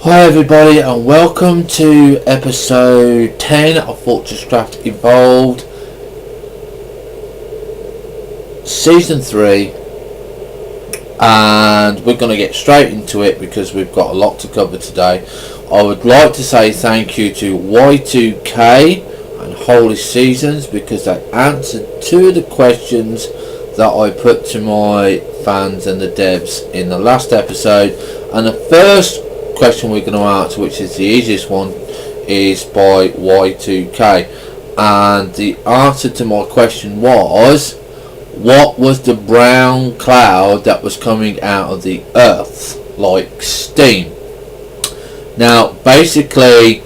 Hi everybody and welcome to episode 10 of FortressCraft Evolved Season 3, and we're going to get straight into it because we've got a lot to cover today. I would like to say thank you to Y2K and Holy Seasons because they answered two of the questions that I put to my fans and the devs in the last episode, and the first question we're going to answer, which is the easiest one, is by Y2K, and the answer to my question was, what was the brown cloud that was coming out of the earth like steam? Now basically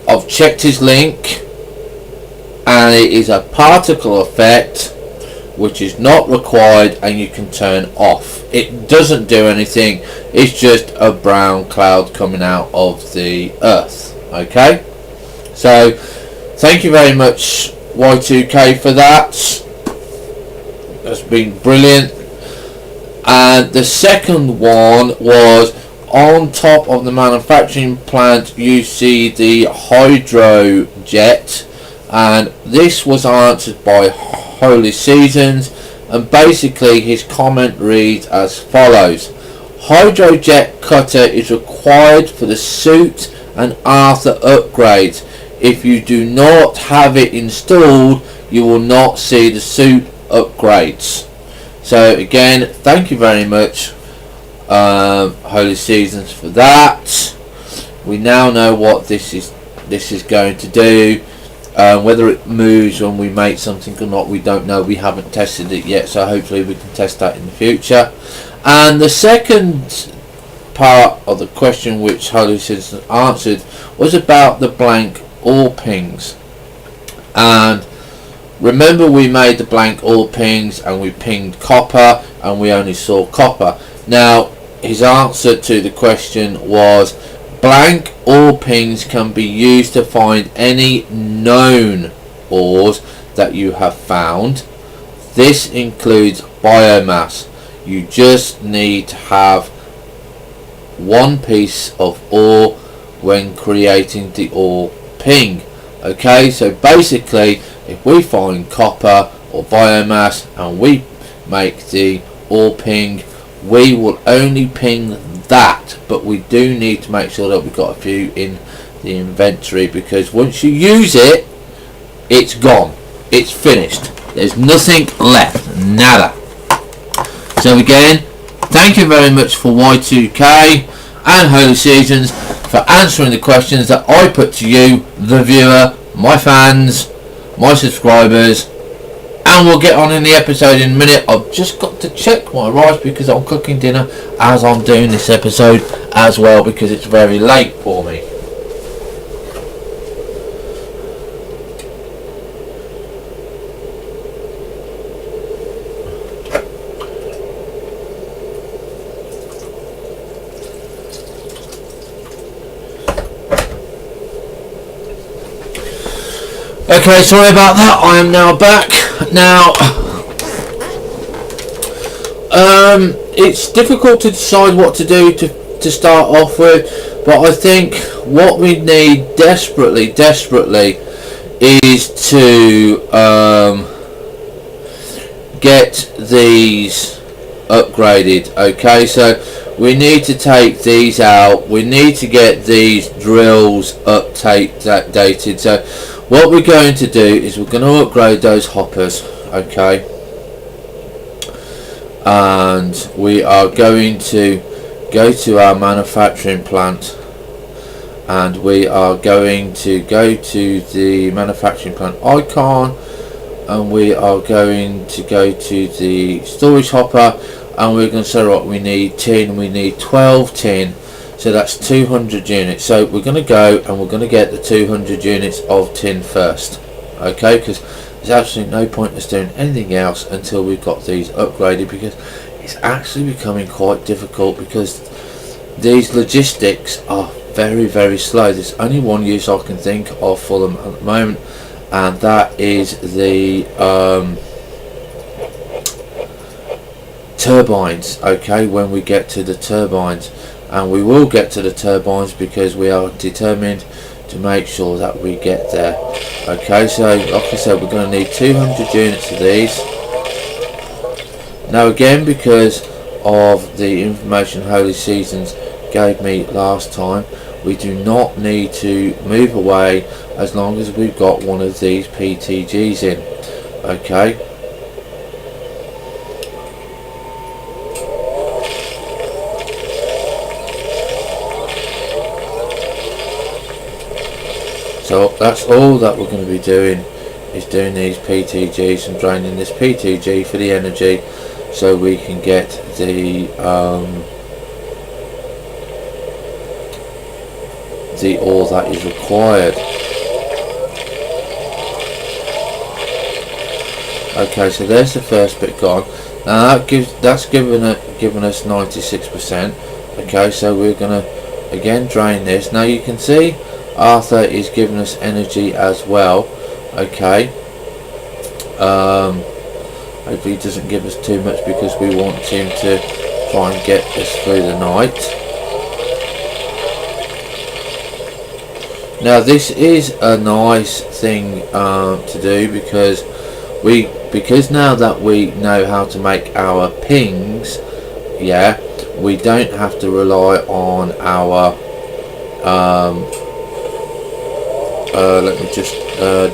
I've checked his link and it is a particle effect which is not required and you can turn off. It doesn't do anything, it's just a brown cloud coming out of the earth. Okay, so thank you very much Y2K for that. That's been brilliant. And the second one was, on top of the manufacturing plant you see the hydro jet, and this was answered by Holy Seasons, and basically his comment reads as follows: Hydrojet cutter is required for the suit and Arthur upgrades. If you do not have it installed you will not see the suit upgrades. So again, thank you very much Holy Seasons for that. We now know what this is going to do. Whether it moves when we make something or not, we don't know. We haven't tested it yet, so hopefully we can test that in the future. And the second part of the question which Holy Citizen answered was about the blank all pings. And remember, we made the blank all pings and we pinged copper and we only saw copper. Now his answer to the question was, blank ore pings can be used to find any known ores that you have found. This includes biomass. You just need to have one piece of ore when creating the ore ping. Okay, so basically if we find copper or biomass and we make the ore ping, we will only ping that, but we do need to make sure that we've got a few in the inventory, because once you use it, it's gone, it's finished, there's nothing left, nada. So again, thank you very much for Y2K and Holy Seasons for answering the questions that I put to you, the viewer, my fans, my subscribers. And we'll get on in the episode in a minute. I've just got to check my rice because I'm cooking dinner as I'm doing this episode as well, because it's very late for me. Okay, sorry about that. I am now back. Now, it's difficult to decide what to do to start off with, but I think what we need desperately is to get these upgraded. Okay, so we need to take these out. We need to get these drills updated. So what we're going to do is we're going to upgrade those hoppers, okay, and we are going to go to our manufacturing plant, and we are going to go to the manufacturing plant icon, and we are going to go to the storage hopper, and we're going to say, right, we need tin, we need 12 tin. So that's 200 units. So we're going to go and we're going to get the 200 units of tin first. Okay, because there's absolutely no point in us doing anything else until we've got these upgraded, because it's actually becoming quite difficult because these logistics are very slow. There's only one use I can think of for them at the moment, and that is the turbines, okay, when we get to the turbines. And we will get to the turbines because we are determined to make sure that we get there. Okay, so like I said, we're going to need 200 units of these. Now again, because of the information Holy Seasons gave me last time, we do not need to move away as long as we've got one of these PTGs in. Okay. So that's all that we're going to be doing, is doing these PTGs and draining this PTG for the energy, so we can get the ore that is required. Okay, so there's the first bit gone. Now that's given us 96%. Okay, so we're gonna again drain this. Now you can see Arthur is giving us energy as well. Okay. Hopefully he doesn't give us too much, because we want him to try and get us through the night. Now this is a nice thing to do, because now that we know how to make our pings, yeah, we don't have to rely on our let me just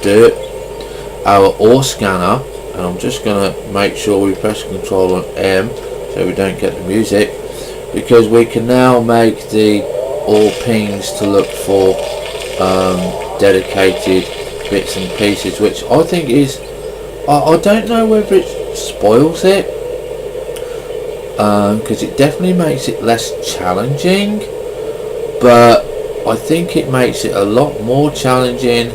do it, our ore scanner. And I'm just going to make sure we press Control on M so we don't get the music, because we can now make the ore pings to look for dedicated bits and pieces, which I think is, I don't know whether it spoils it, because it definitely makes it less challenging, but I think it makes it a lot more challenging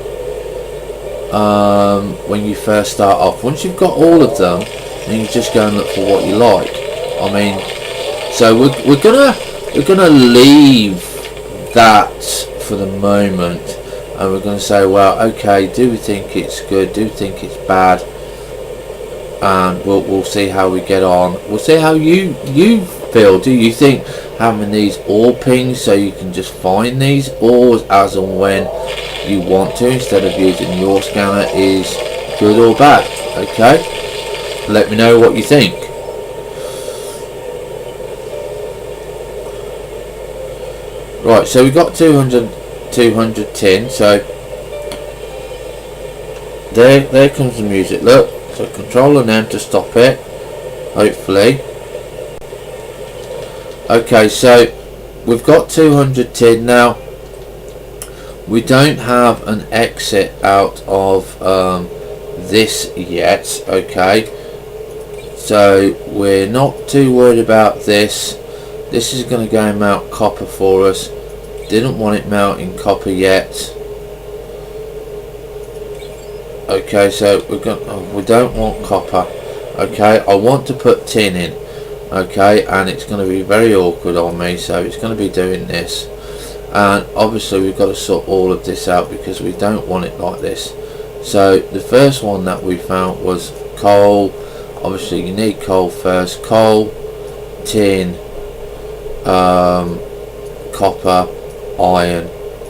when you first start off. Once you've got all of them, then you just go and look for what you like. I mean, so we're gonna leave that for the moment, and we're gonna say, well, okay, do we think it's good? Do we think it's bad? And we'll see how we get on. We'll see how you feel. Do you think having these ore pings so you can just find these ores as and when you want to, instead of using your scanner, is good or bad? Okay, let me know what you think. Right, so we got 200 tin, so there comes the music, look. So Control on them to stop it, hopefully. Okay, so we've got 200 tin now. We don't have an exit out of this yet. Okay, so we're not too worried about this. This is going to go and melt copper for us. Didn't want it melting copper yet. Okay, so we don't want copper. Okay, I want to put tin in. Okay, and it's going to be very awkward on me, so it's going to be doing this. And obviously we've got to sort all of this out, because we don't want it like this. So the first one that we found was coal. Obviously you need coal first. Coal, tin, copper, iron.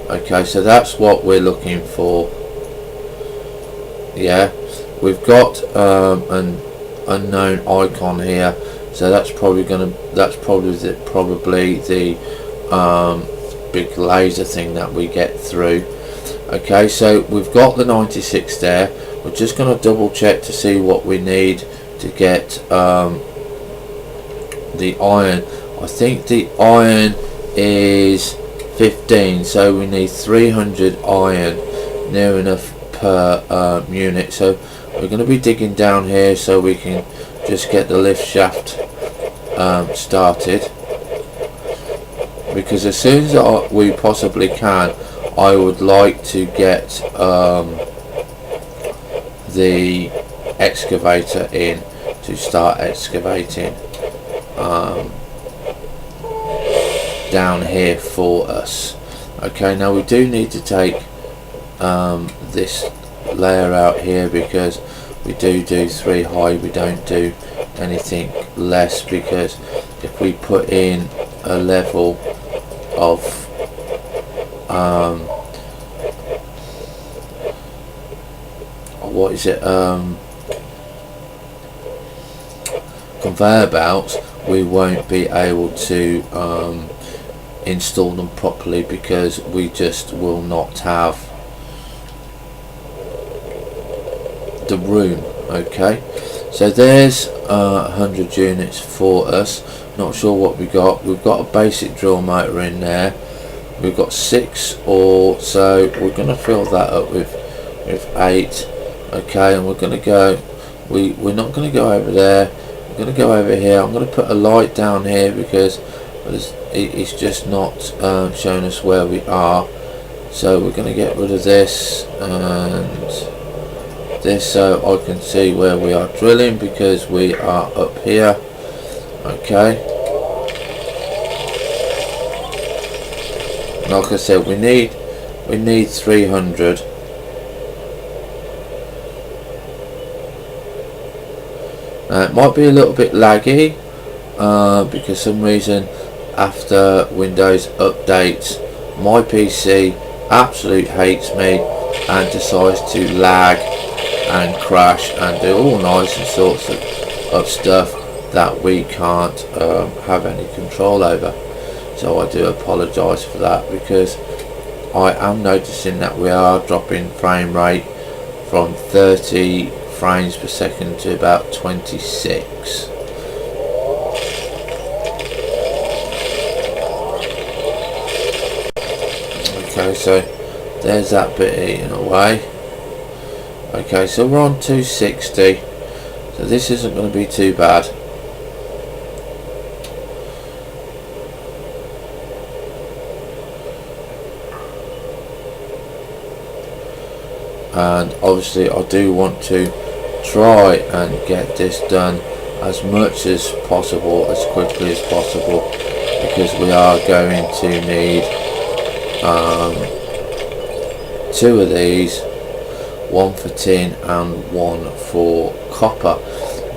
Okay, so that's what we're looking for. Yeah, we've got an unknown icon here, so that's probably the big laser thing that we get through. Okay, so we've got the 96 there. We're just going to double check to see what we need to get the iron. I think the iron is 15, so we need 300 iron, near enough per unit. So we're going to be digging down here so we can just get the lift shaft started, because as soon as we possibly can, I would like to get the excavator in to start excavating down here for us. Okay, now we do need to take this layer out here, because we do 3 high, we don't do anything less, because if we put in a level of what is it, conveyor belts, we won't be able to install them properly, because we just will not have the room. Okay, so there's 100 units for us. Not sure what we got. We've got a basic drill motor in there. We've got 6 ore, so we're going to fill that up with 8. Okay, and we're going to go, we're not going to go over there, we're going to go over here. I'm going to put a light down here because it's just not showing us where we are. So we're going to get rid of this and this, so I can see where we are drilling, because we are up here. Okay, like I said, we need 300. It might be a little bit laggy because some reason after Windows updates my PC absolutely hates me and decides to lag and crash and do all nice and sorts of stuff that we can't have any control over. So I do apologise for that, because I am noticing that we are dropping frame rate from 30 frames per second to about 26. Okay, so there's that bit eaten away. Okay, so we're on 260, so this isn't going to be too bad. And obviously I do want to try and get this done as much as possible, as quickly as possible, because we are going to need 2 of these, 1 for tin and 1 for copper.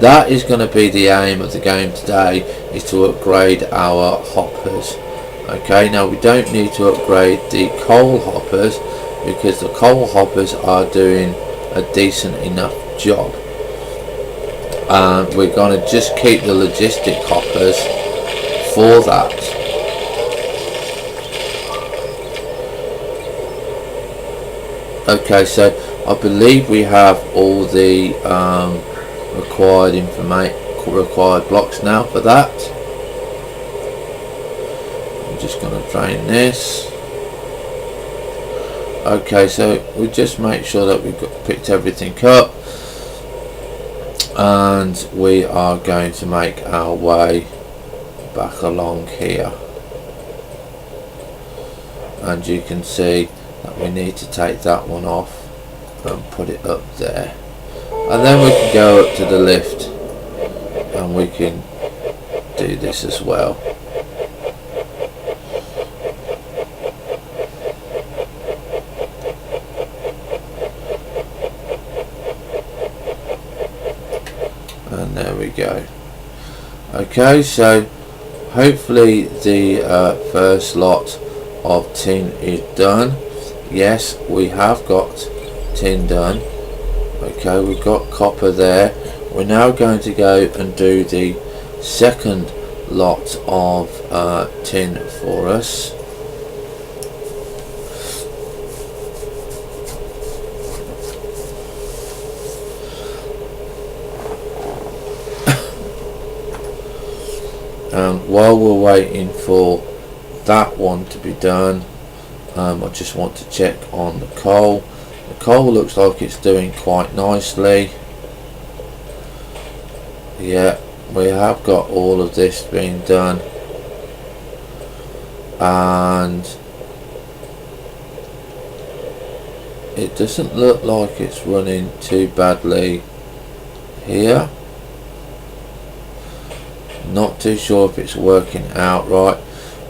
That is going to be the aim of the game today, is to upgrade our hoppers. Okay, now we don't need to upgrade the coal hoppers, because the coal hoppers are doing a decent enough job, and we're going to just keep the logistic hoppers for that. Okay, so I believe we have all the required blocks now for that. I'm just going to drain this. Okay, so we just make sure that we've picked everything up, and we are going to make our way back along here, and you can see that we need to take that one off and put it up there, and then we can go up to the lift and we can do this as well. And there we go. Okay, so hopefully the first lot of tin is done. Yes, we have got tin done. Okay, we've got copper there. We're now going to go and do the second lot of tin for us. And while we're waiting for that one to be done, I just want to check on the coal. The coal looks like it's doing quite nicely. Yeah, we have got all of this being done, and it doesn't look like it's running too badly here. Not too sure if it's working out right,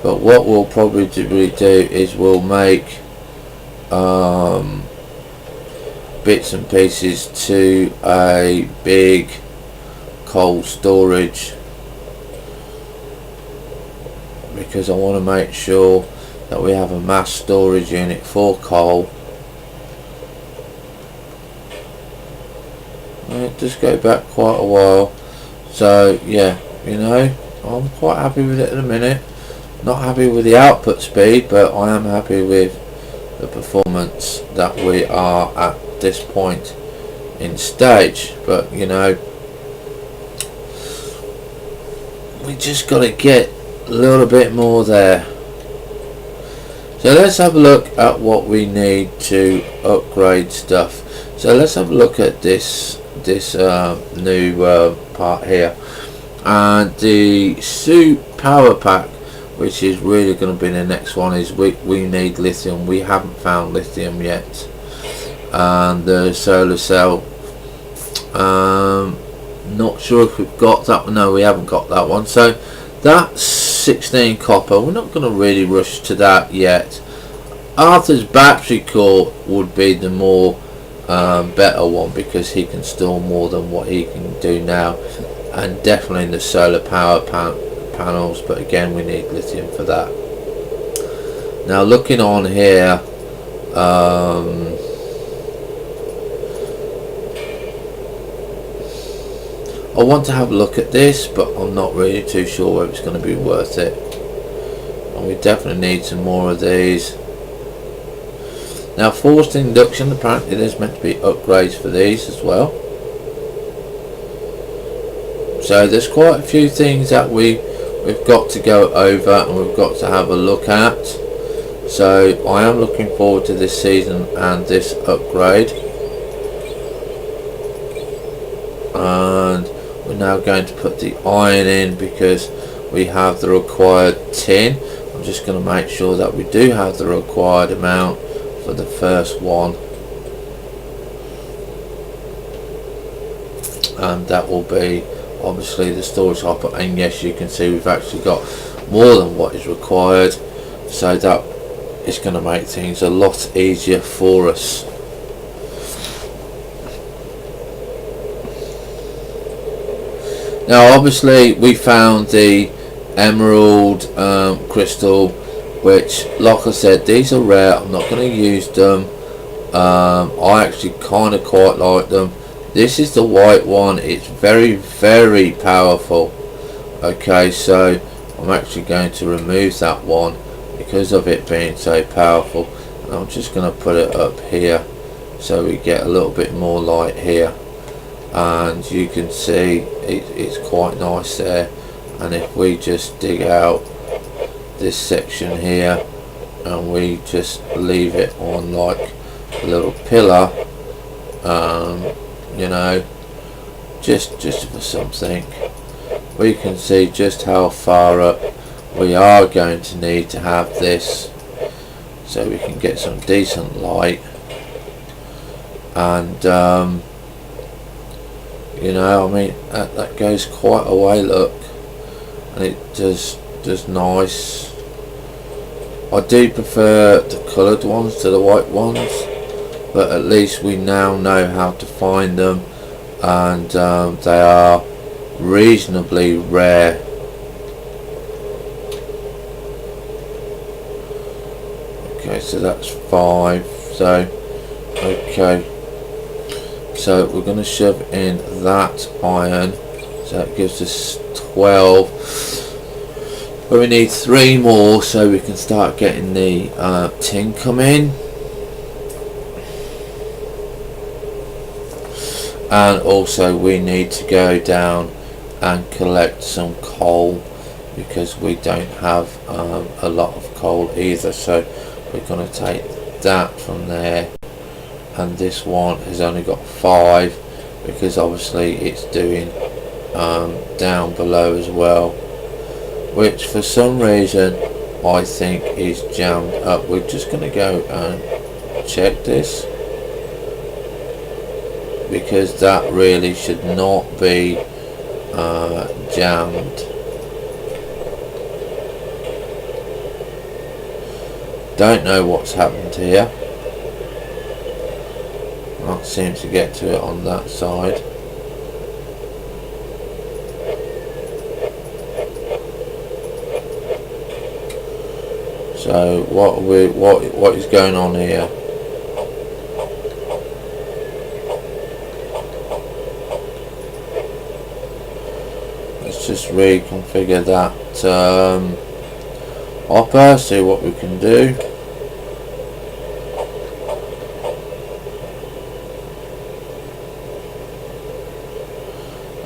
but what we'll probably do is we'll make bits and pieces to a big coal storage, because I want to make sure that we have a mass storage unit for coal. It does go back quite a while, so yeah, you know, I'm quite happy with it at the minute. Not happy with the output speed, but I am happy with the performance that we are at this point in stage. But you know, we just got to get a little bit more there. So let's have a look at what we need to upgrade stuff. So let's have a look at this new part here, and the suit power pack, which is really going to be the next one. Is we need lithium. We haven't found lithium yet. And the solar cell, not sure if we've got that one. No, we haven't got that one. So that's 16 copper. We're not going to really rush to that yet. Arthur's battery core would be the more better one, because he can store more than what he can do now, and definitely the solar power panels, but again we need lithium for that. Now looking on here, I want to have a look at this, but I'm not really too sure whether it's going to be worth it, and we definitely need some more of these. Now forced induction, apparently there's meant to be upgrades for these as well. So there's quite a few things that we've got to go over and we've got to have a look at. So I am looking forward to this season and this upgrade. And we're now going to put the iron in because we have the required tin. I'm just going to make sure that we do have the required amount for the first one, and that will be obviously the storage hopper. And yes, you can see we've actually got more than what is required, so that is going to make things a lot easier for us. Now obviously we found the emerald crystal, which, like I said, these are rare. I'm not going to use them. I actually kind of quite like them. This is the white one. It's very, very powerful. Okay, so I'm actually going to remove that one because of it being so powerful, and I'm just going to put it up here so we get a little bit more light here, and you can see it's quite nice there. And if we just dig out this section here and we just leave it on like a little pillar, you know, just for something, we can see just how far up we are going to need to have this, so we can get some decent light. And you know, I mean, that goes quite a way, look, and it does nice. I do prefer the coloured ones to the white ones, but at least we now know how to find them, and they are reasonably rare. Okay, so that's 5. So okay, so we're going to shove in that iron, so that gives us 12. But we need 3 more so we can start getting the tin come in. And also we need to go down and collect some coal, because we don't have a lot of coal either. So we're going to take that from there, and this one has only got 5 because obviously it's doing down below as well, which for some reason I think is jammed up. We're just going to go and check this, because that really should not be jammed. Don't know what's happened here. Can't seem to get to it on that side. So what is going on here? Let's just reconfigure that hopper, see what we can do.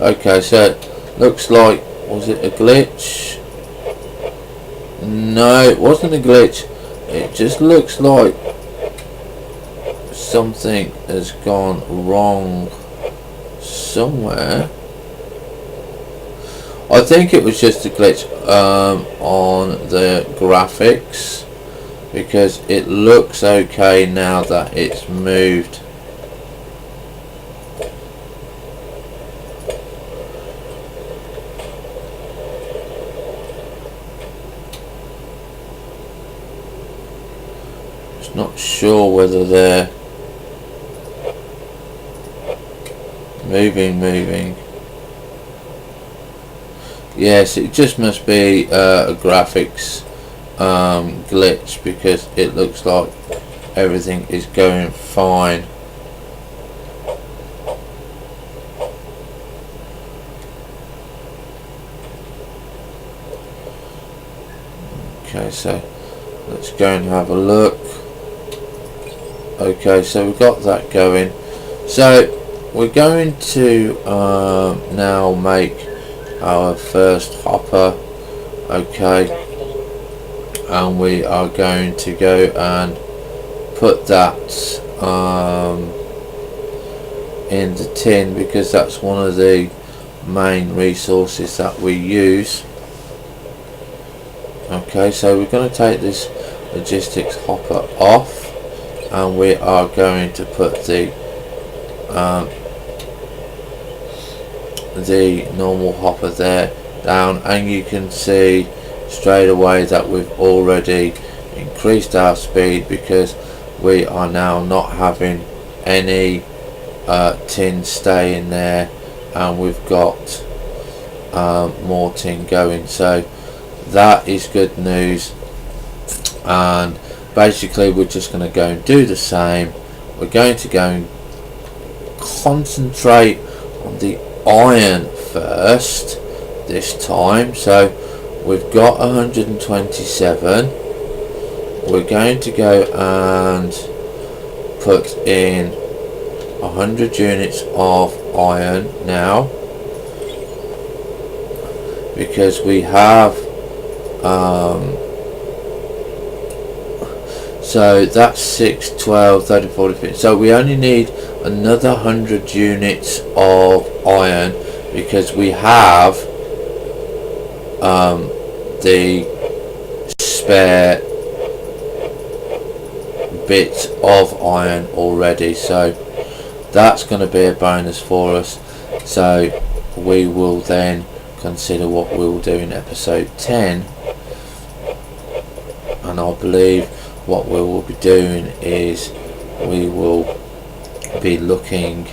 Okay, so it looks like, was it a glitch? No, it wasn't a glitch. It just looks like something has gone wrong somewhere. I think it was just a glitch on the graphics, because it looks okay now that it's moved. Not sure whether they're moving. Yes, it just must be a graphics glitch, because it looks like everything is going fine. Okay, so let's go and have a look. Okay, so we've got that going. So we're going to now make our first hopper. Okay, and we are going to go and put that in the tin, because that's one of the main resources that we use. Okay, so we're going to take this logistics hopper off, and we are going to put the normal hopper there down, and you can see straight away that we've already increased our speed, because we are now not having any tin stay in there, and we've got more tin going. So that is good news. And basically we're just going to go and do the same. We're going to go and concentrate on the iron first this time. So we've got 127. We're going to go and put in 100 units of iron now, because we have so that's 6, 12, 13, 14, 15. So we only need another 100 units of iron, because we have the spare bits of iron already. So that's going to be a bonus for us. So we will then consider what we will do in episode 10, and I believe what we will be doing is we will be looking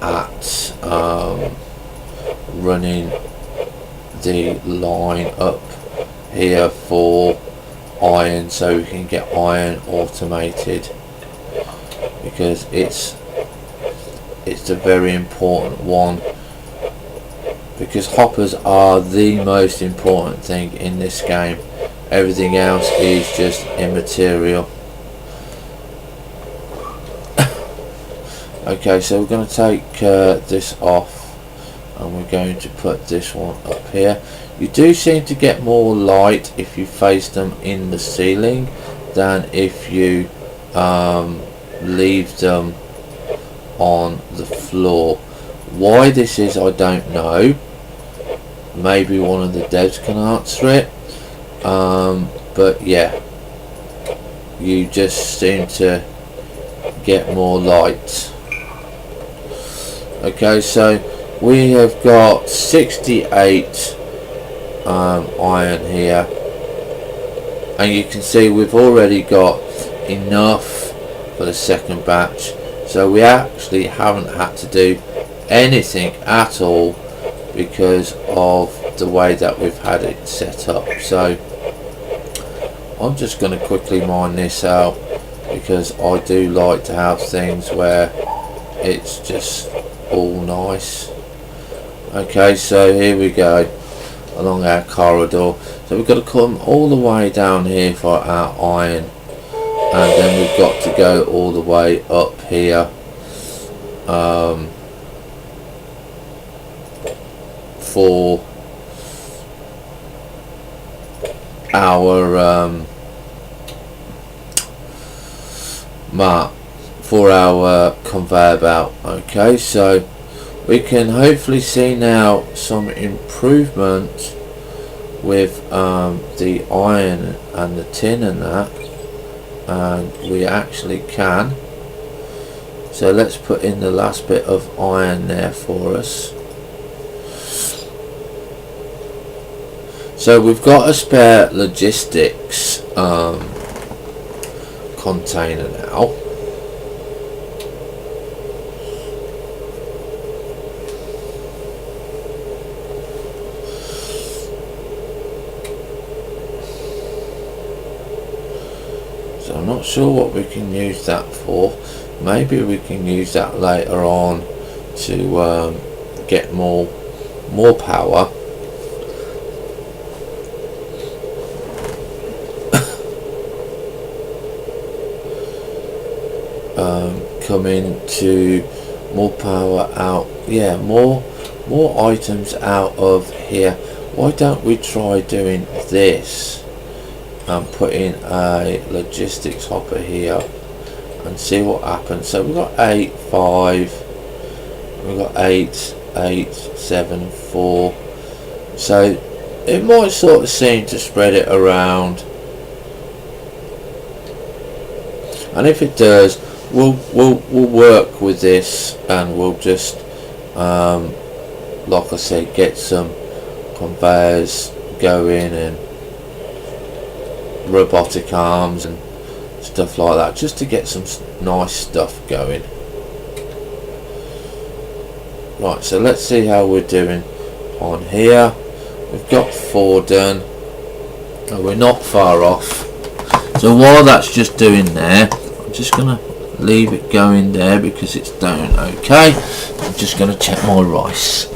at running the line up here for iron, so we can get iron automated, because it's a very important one, because hoppers are the most important thing in this game. Everything else is just immaterial. Okay, so we're going to take this off, and we're going to put this one up here. You do seem to get more light if you face them in the ceiling than if you leave them on the floor. Why this is, I don't know. Maybe one of the devs can answer it. But yeah, you just seem to get more light. Okay, so we have got 68 iron here, and you can see we've already got enough for the second batch, so we actually haven't had to do anything at all because of the way that we've had it set up. So I'm just going to quickly mine this out because I do like to have things where it's just all nice. Okay, so here we go along our corridor. So we've got to come all the way down here for our iron, and then we've got to go all the way up here for our conveyor belt. Okay, so we can hopefully see now some improvement with the iron and the tin and that, and we actually can. So let's put in the last bit of iron there for us. So we've got a spare logistics container now. So I'm not sure what we can use that for. Maybe we can use that later on to get more power. Coming to more power out, yeah, more items out of here. Why don't we try doing this and putting a logistics hopper here and see what happens. So we've got 8, 5, we've got 8, 8, 7, 4. So it might sort of seem to spread it around, and if it does, we'll work with this, and we'll just like I said, get some conveyors going and robotic arms and stuff like that, just to get some nice stuff going. Right, so let's see how we're doing on here. We've got 4 done, and we're not far off. So while that's just doing there, I'm just gonna leave it going there because it's doing okay. I'm just gonna check my rice.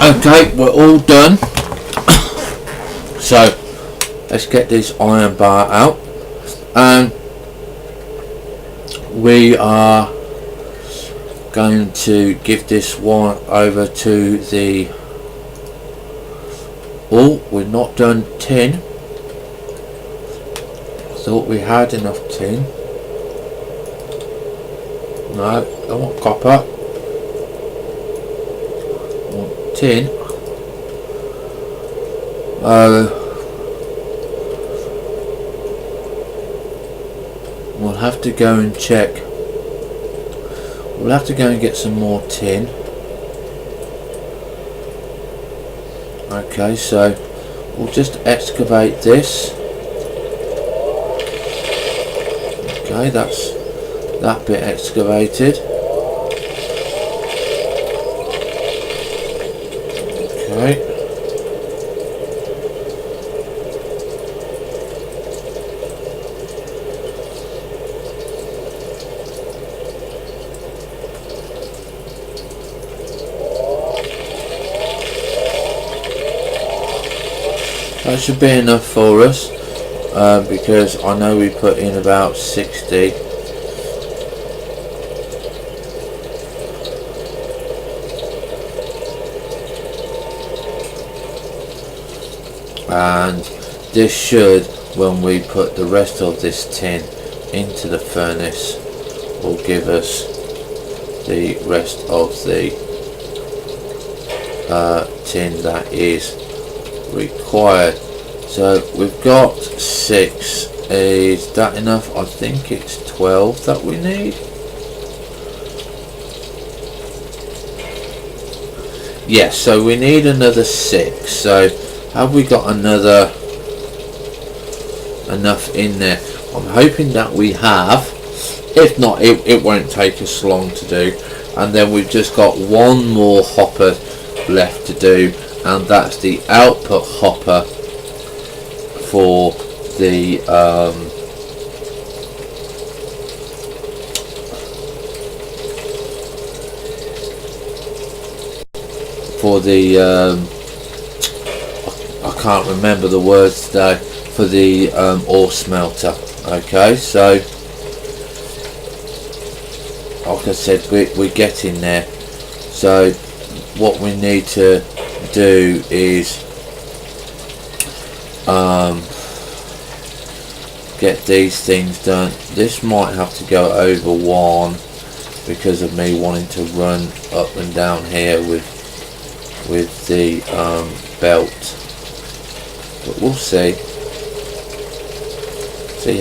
Okay, we're all done. So let's get this iron bar out, and we are going to give this one over to the, oh, we've not done tin. Thought we had enough tin. No, I want copper. Tin. We'll have to go and check. We'll have to go and get some more tin. Okay, so we'll just excavate this. Okay, that's that bit excavated. Okay. That should be enough for us, because I know we put in about 60. And this should, when we put the rest of this tin into the furnace, will give us the rest of the tin that is required. So we've got 6. Is that enough? I think it's 12 that we need. Yes, so we need another 6. So have we got enough in there? I'm hoping that we have. If not, it won't take us long to do. And then we've just got one more hopper left to do, and that's the output hopper for the I can't remember the words today, for the ore smelter. Okay, so like I said, we're getting there. So what we need to do is get these things done. This might have to go over 1 because of me wanting to run up and down here with the belt, but we'll see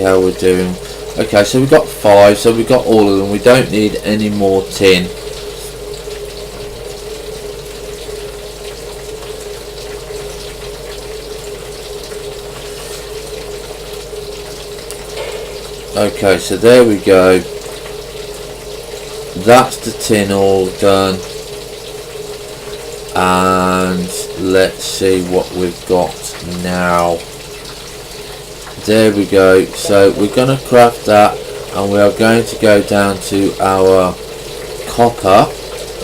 how we're doing. Okay, so we've got 5, so we've got all of them. We don't need any more tin. Okay, so there we go. That's the tin all done. And let's see what we've got now. There we go. So we're going to craft that, and we are going to go down to our copper.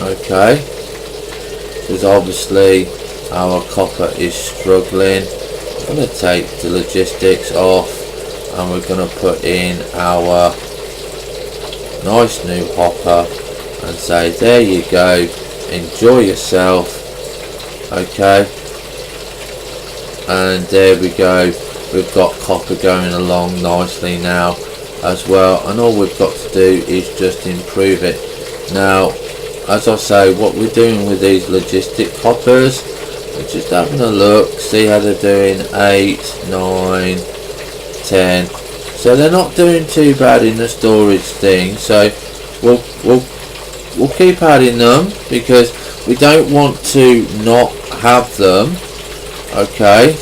Okay, because obviously our copper is struggling. I'm going to take the logistics off, and we're going to put in our nice new hopper and say, there you go, enjoy yourself. Okay, and there we go, we've got copper going along nicely now as well, and all we've got to do is just improve it. Now, as I say, what we're doing with these logistic hoppers, we're just having a look, see how they're doing. 8, 9, 10. So they're not doing too bad in the storage thing, so we'll keep adding them, because we don't want to not have them. Okay,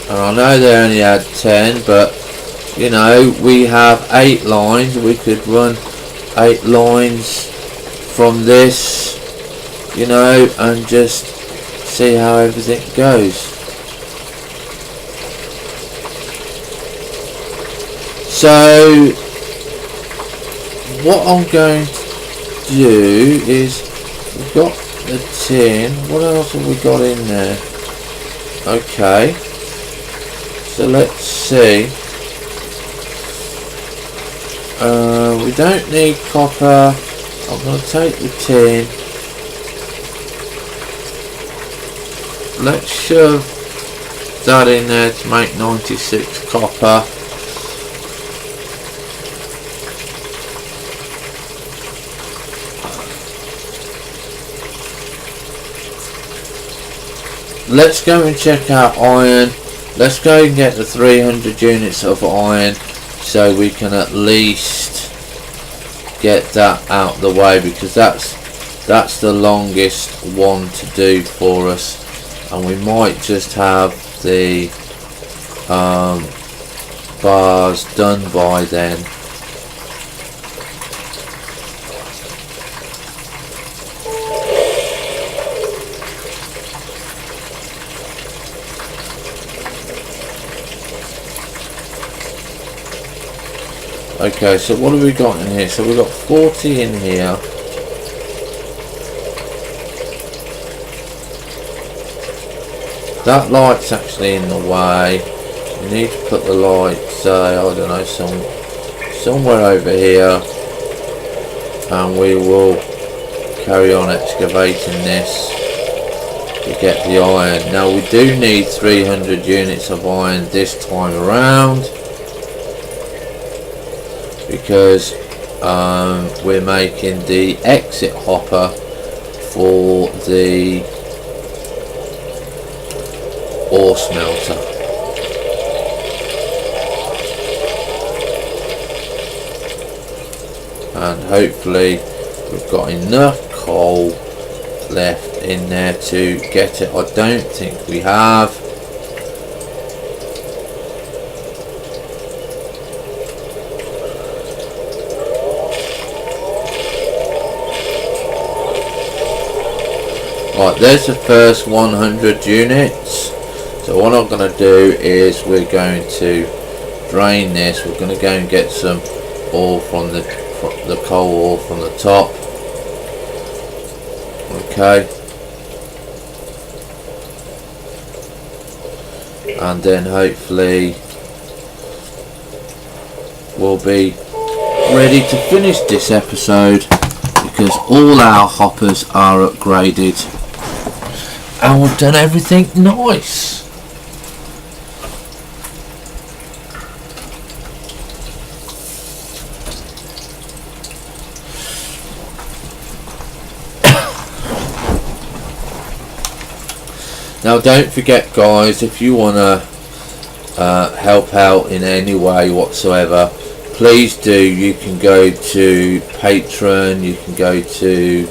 and I know they only had 10, but you know, we have 8 lines. We could run 8 lines from this, you know, and just see how everything goes. So what I'm going to do is, we've got the tin. What else have we got in there? Okay, so let's see. We don't need copper. I'm going to take the tin. Let's shove that in there to make 96 copper. Let's go and check out iron. Let's go and get the 300 units of iron, so we can at least get that out the way, because that's the longest one to do for us, and we might just have the bars done by then. Okay, so what have we got in here? So we've got 40 in here. That light's actually in the way. We need to put the light, say, I don't know, somewhere over here, and we will carry on excavating this to get the iron. Now we do need 300 units of iron this time around, because we're making the exit hopper for the ore smelter. And hopefully we've got enough coal left in there to get it. I don't think we have. Right, there's the first 100 units. So what I'm going to do is we're going to drain this. We're going to go and get some ore from the coal ore from the top. Okay. And then hopefully we'll be ready to finish this episode, because all our hoppers are upgraded and we've done everything nice. Now don't forget guys, if you want to help out in any way whatsoever, please do. You can go to Patreon, you can go to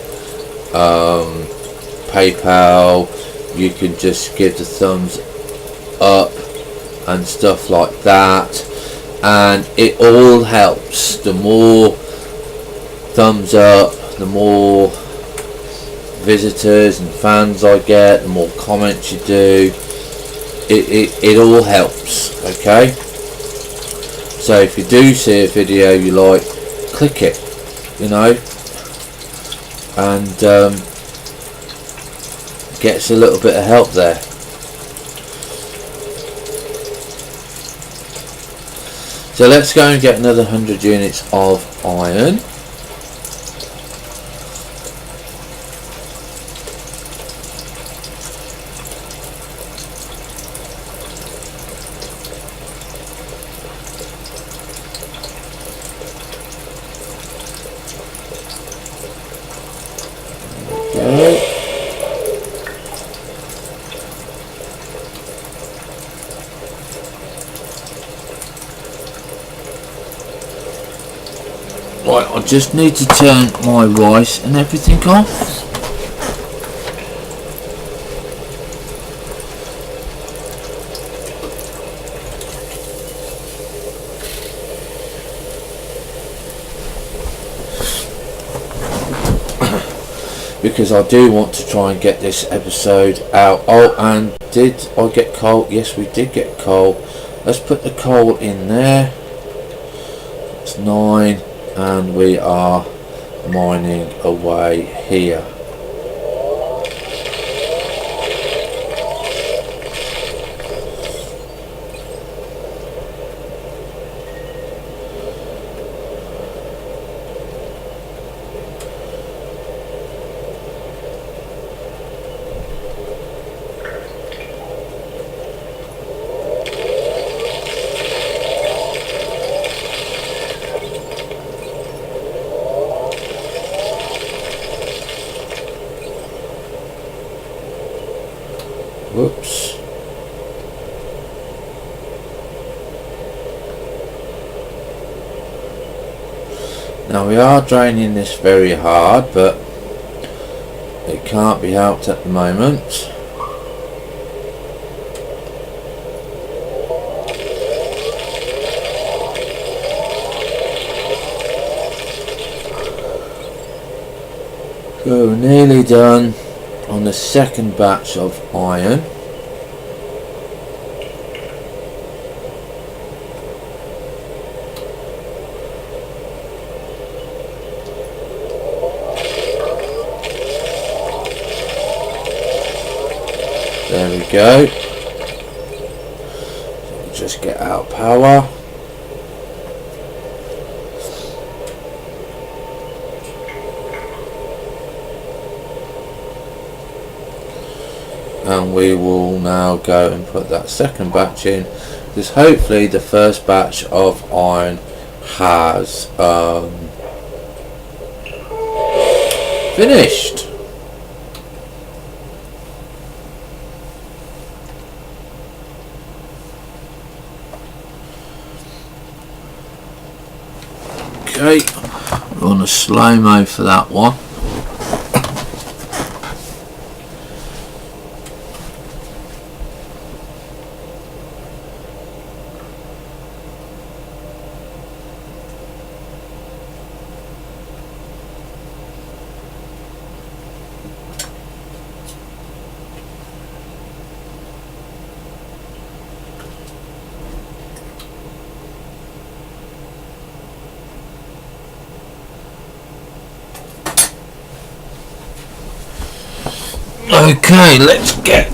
PayPal, you can just give the thumbs up and stuff like that, and it all helps. The more thumbs up, the more visitors and fans I get, the more comments you do, it all helps. Okay, so if you do see a video you like, click it, you know, and gets a little bit of help there. So let's go and get another 100 units of iron. Right, I just need to turn my rice and everything off. Because I do want to try and get this episode out. Oh, and did I get coal? Yes, we did get coal. Let's put the coal in there. It's 9. And we are mining away here. Whoops. Now we are draining this very hard, but it can't be helped at the moment. So we're nearly done on the second batch of iron. There we go. just get our power. And we will now go and put that second batch in, because hopefully the first batch of iron has finished. Okay, we're on a slow-mo for that one. Okay, let's get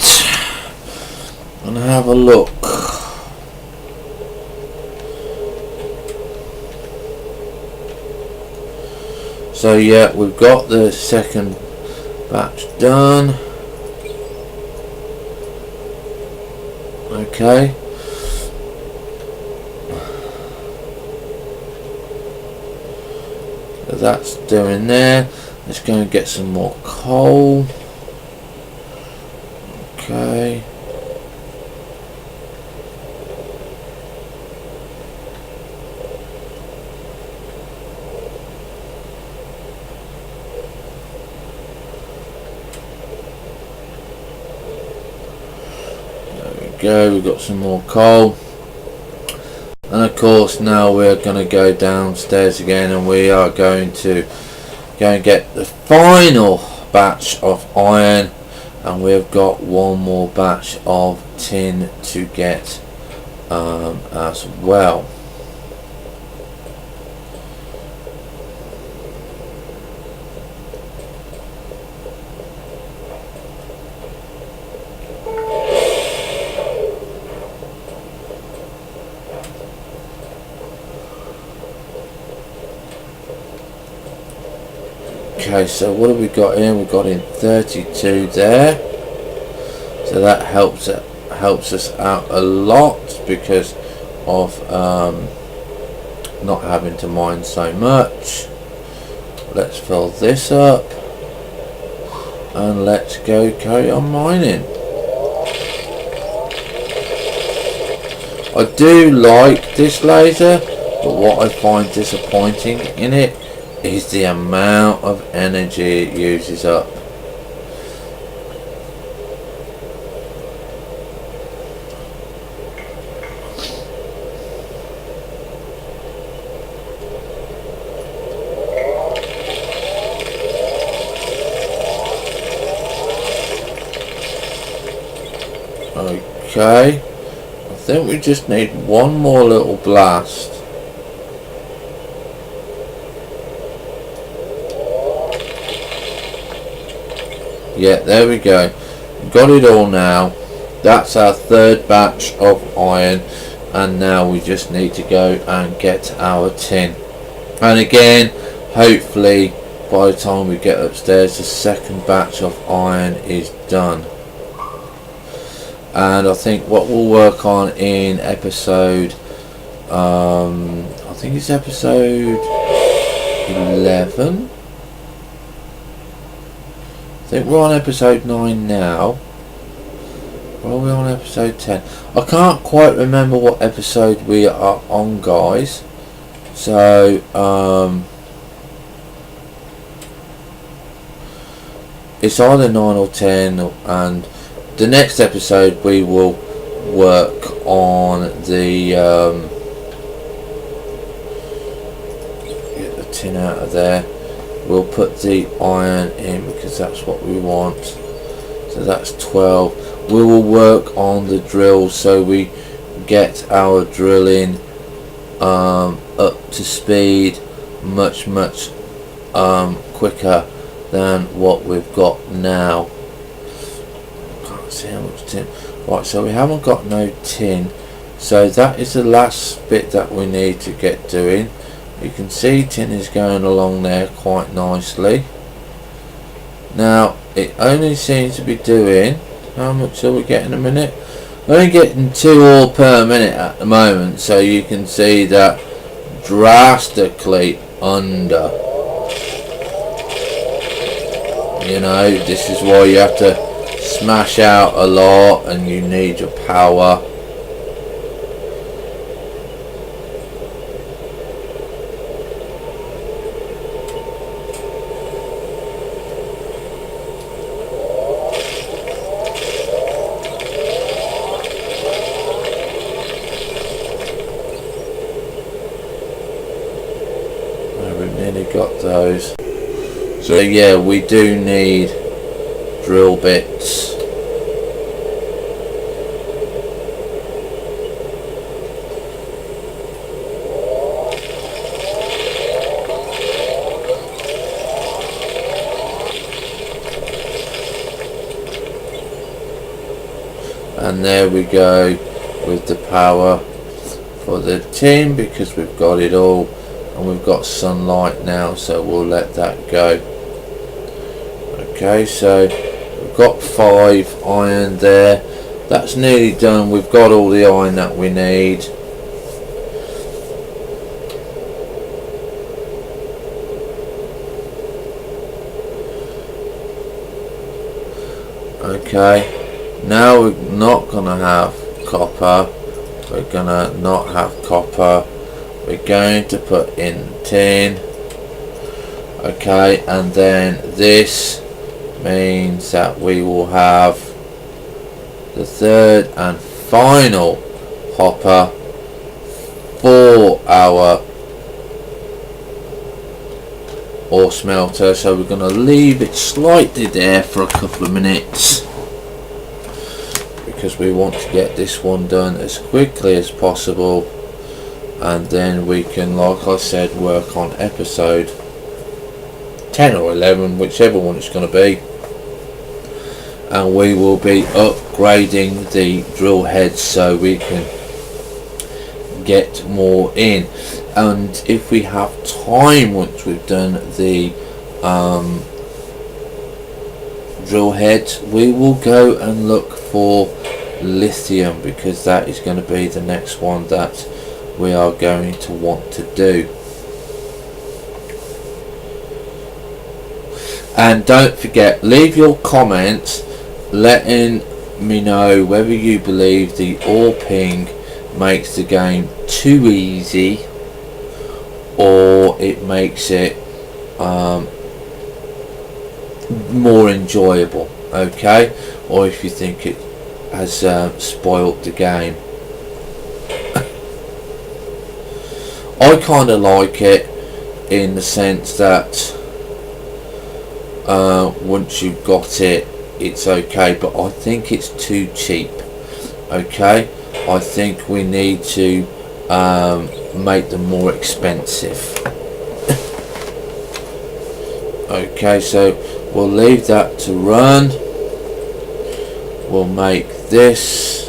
and have a look. So yeah, we've got the second batch done. Okay. So that's doing there. Let's go and get some more coal. Okay. There we go, we've got some more coal. And of course now we're going to go downstairs again, and we are going to go and get the final batch of iron. And we've got one more batch of tin to get as well. Okay, so what have we got in? We've got in 32 there, so that helps us out a lot because of not having to mine so much. Let's fill this up and let's go carry on mining. I do like this laser, but what I find disappointing in it is the amount of energy it uses up. Okay, I think we just need one more little blast. Yeah, there we go. Got it all now. That's our third batch of iron, and now we just need to go and get our tin. And again, hopefully by the time we get upstairs, the second batch of iron is done. And I think what we'll work on in episode, I think it's episode 11. I think we're on episode 9 now. Or are we on episode 10? I can't quite remember what episode we are on, guys. So, it's either 9 or 10, and the next episode we will work on the get the tin out of there. We'll put the iron in because that's what we want. So that's 12. We will work on the drill so we get our drilling up to speed much quicker than what we've got now. Can't see how much tin. Right, so we haven't got no tin. So that is the last bit that we need to get doing. You can see tin is going along there quite nicely. Now it only seems to be doing, how much are we getting a minute? We're only getting 2 ore per minute at the moment, so you can see that drastically under. You know, this is why you have to smash out a lot and you need your power. Got those. So yeah, we do need drill bits. And there we go with the power for the tin, because we've got it all. And we've got sunlight now, so we'll let that go. Okay, so we've got 5 iron there. That's nearly done. We've got all the iron that we need. Okay, now we're not gonna have copper. We're gonna not have copper. We're going to put in tin. Okay, and then this means that we will have the 3rd and final hopper for our ore smelter. So we're going to leave it slightly there for a couple of minutes, because we want to get this one done as quickly as possible. And then we can, like I said, work on episode 10 or 11, whichever one it's going to be, and we will be upgrading the drill heads so we can get more in. And if we have time, once we've done the drill heads, we will go and look for lithium, because that is going to be the next one that we are going to want to do. And don't forget, leave your comments letting me know whether you believe the ore ping makes the game too easy, or it makes it more enjoyable. Okay, or if you think it has spoilt the game. I kind of like it in the sense that once you've got it, it's okay, but I think it's too cheap. Okay, I think we need to make them more expensive. Okay, so we'll leave that to run. We'll make this.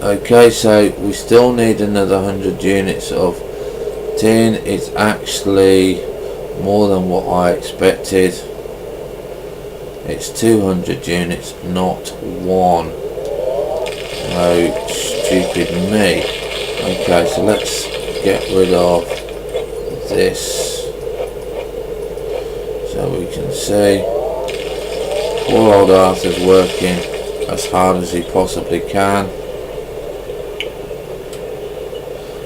Okay, so we still need another 100 units of tin. It's actually more than what I expected. It's 200 units, not 1. Oh, stupid me. Okay, so let's get rid of this so we can see. Poor old Arthur's working as hard as he possibly can.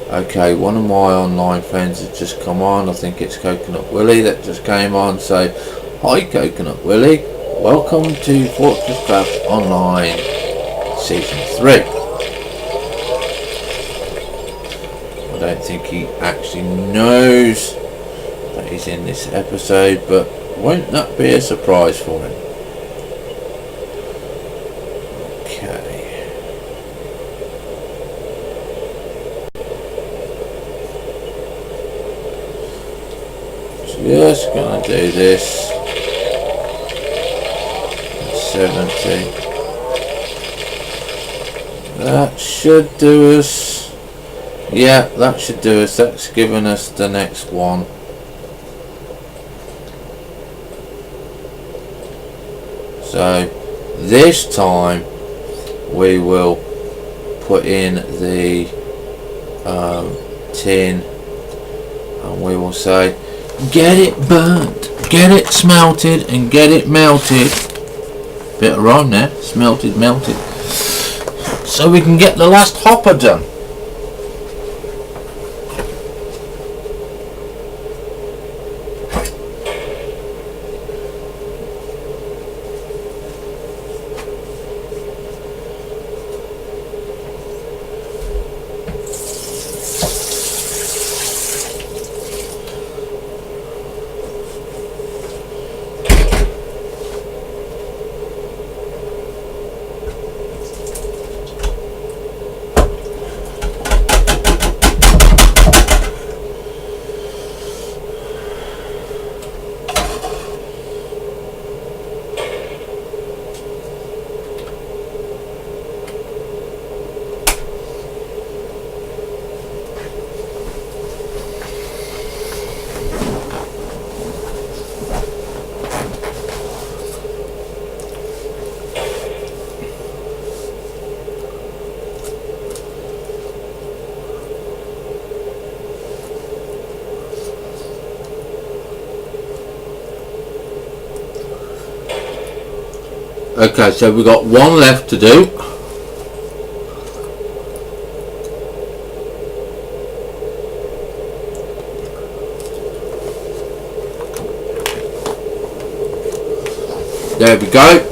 Okay, one of my online friends has just come on. I think it's Coconut Willie that just came on. So, hi Coconut Willie, welcome to FortressCraft Online Season 3. I don't think he actually knows that he's in this episode, but won't that be a surprise for him? Just gonna do this 70. That should do us. Yeah, that should do us. That's given us the next one. So this time we will put in the tin, and we will say, get it burnt, get it smelted, and get it melted. Bit of rhyme there, smelted, melted. So we can get the last hopper done. Okay, so we've got one left to do. There we go.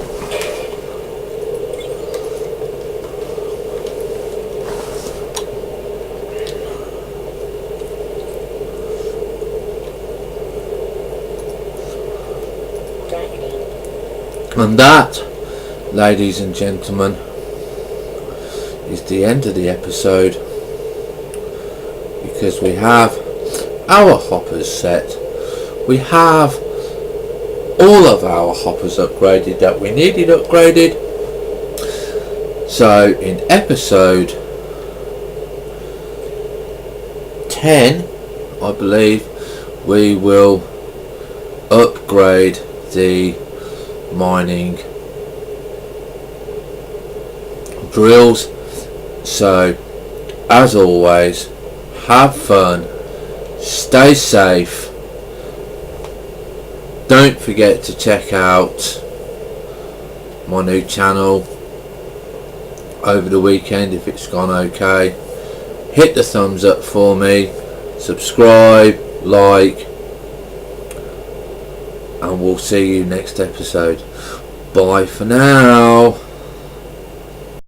And that, ladies and gentlemen, is the end of the episode, because we have our hoppers set. We have all of our hoppers upgraded that we needed upgraded. So in episode 10, I believe, we will upgrade the mining drills. So as always, have fun, stay safe, don't forget to check out my new channel over the weekend if it's gone okay. Hit the thumbs up for me, subscribe, like, and we'll see you next episode. Bye for now.